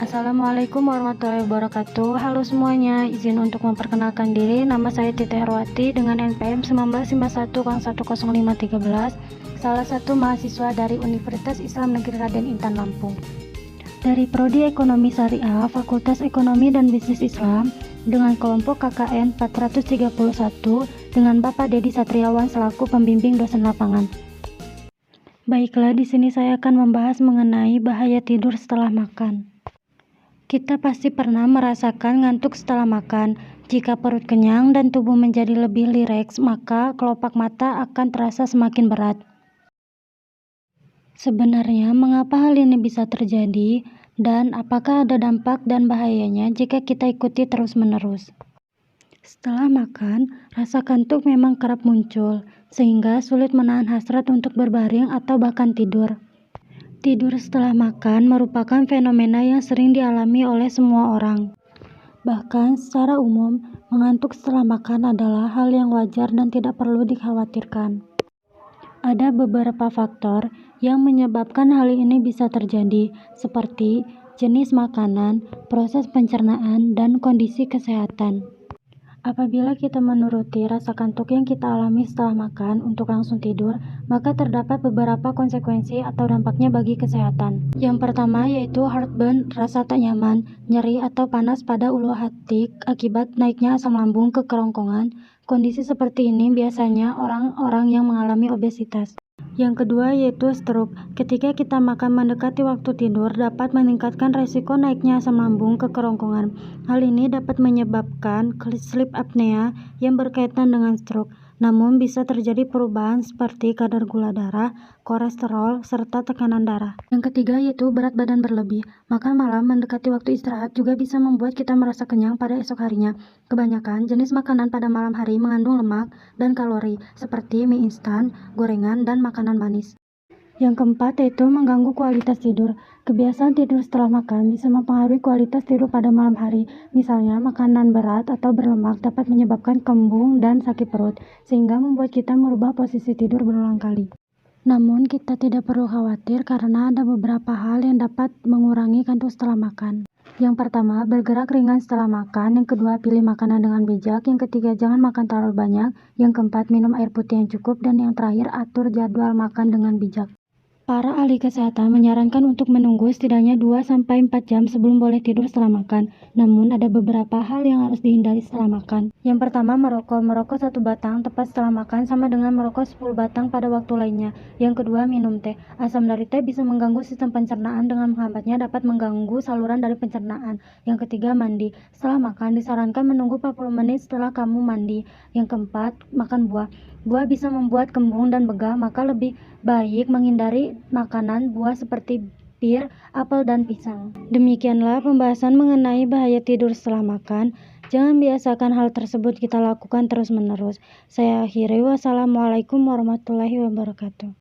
Assalamualaikum warahmatullahi wabarakatuh. Halo semuanya, izin untuk memperkenalkan diri. Nama saya Titi Herwati dengan NPM 1951010513, salah satu mahasiswa dari Universitas Islam Negeri Raden Intan Lampung. Dari Prodi Ekonomi Syariah, Fakultas Ekonomi dan Bisnis Islam, dengan kelompok KKN 431 dengan Bapak Dedi Satriawan selaku pembimbing dosen lapangan. Baiklah, di sini saya akan membahas mengenai bahaya tidur setelah makan. Kita pasti pernah merasakan ngantuk setelah makan. Jika perut kenyang dan tubuh menjadi lebih rileks, maka kelopak mata akan terasa semakin berat. Sebenarnya, mengapa hal ini bisa terjadi, dan apakah ada dampak dan bahayanya jika kita ikuti terus-menerus? Setelah makan, rasa kantuk memang kerap muncul, sehingga sulit menahan hasrat untuk berbaring atau bahkan tidur. Tidur setelah makan merupakan fenomena yang sering dialami oleh semua orang. Bahkan secara umum, mengantuk setelah makan adalah hal yang wajar dan tidak perlu dikhawatirkan. Ada beberapa faktor yang menyebabkan hal ini bisa terjadi, seperti jenis makanan, proses pencernaan, dan kondisi kesehatan. Apabila kita menuruti rasa kantuk yang kita alami setelah makan untuk langsung tidur, maka terdapat beberapa konsekuensi atau dampaknya bagi kesehatan. Yang pertama yaitu heartburn, rasa tak nyaman, nyeri atau panas pada ulu hati akibat naiknya asam lambung ke kerongkongan. Kondisi seperti ini biasanya orang-orang yang mengalami obesitas. Yang kedua yaitu stroke. Ketika kita makan mendekati waktu tidur dapat meningkatkan resiko naiknya asam lambung ke kerongkongan. Hal ini dapat menyebabkan sleep apnea yang berkaitan dengan stroke. Namun bisa terjadi perubahan seperti kadar gula darah, kolesterol, serta tekanan darah. Yang ketiga yaitu berat badan berlebih. Makan malam mendekati waktu istirahat juga bisa membuat kita merasa kenyang pada esok harinya. Kebanyakan jenis makanan pada malam hari mengandung lemak dan kalori seperti mie instan, gorengan, dan makanan manis. Yang keempat yaitu mengganggu kualitas tidur. Kebiasaan tidur setelah makan bisa mempengaruhi kualitas tidur pada malam hari. Misalnya, makanan berat atau berlemak dapat menyebabkan kembung dan sakit perut, sehingga membuat kita merubah posisi tidur berulang kali. Namun, kita tidak perlu khawatir karena ada beberapa hal yang dapat mengurangi kantuk setelah makan. Yang pertama, bergerak ringan setelah makan. Yang kedua, pilih makanan dengan bijak. Yang ketiga, jangan makan terlalu banyak. Yang keempat, minum air putih yang cukup. Dan yang terakhir, atur jadwal makan dengan bijak. Para ahli kesehatan menyarankan untuk menunggu setidaknya 2-4 jam sebelum boleh tidur setelah makan. Namun ada beberapa hal yang harus dihindari setelah makan. Yang pertama, merokok. Merokok 1 batang tepat setelah makan sama dengan merokok 10 batang pada waktu lainnya. Yang kedua, minum teh. Asam dari teh bisa mengganggu sistem pencernaan dengan menghambatnya dapat mengganggu saluran dari pencernaan. Yang ketiga, mandi. Setelah makan disarankan menunggu 40 menit setelah kamu mandi. Yang keempat, makan buah. Buah bisa membuat kembung dan begah, maka lebih baik menghindari makanan buah seperti pir, apel, dan pisang. Demikianlah pembahasan mengenai bahaya tidur setelah makan. Jangan biasakan hal tersebut kita lakukan terus-menerus. Saya akhiri, wassalamualaikum warahmatullahi wabarakatuh.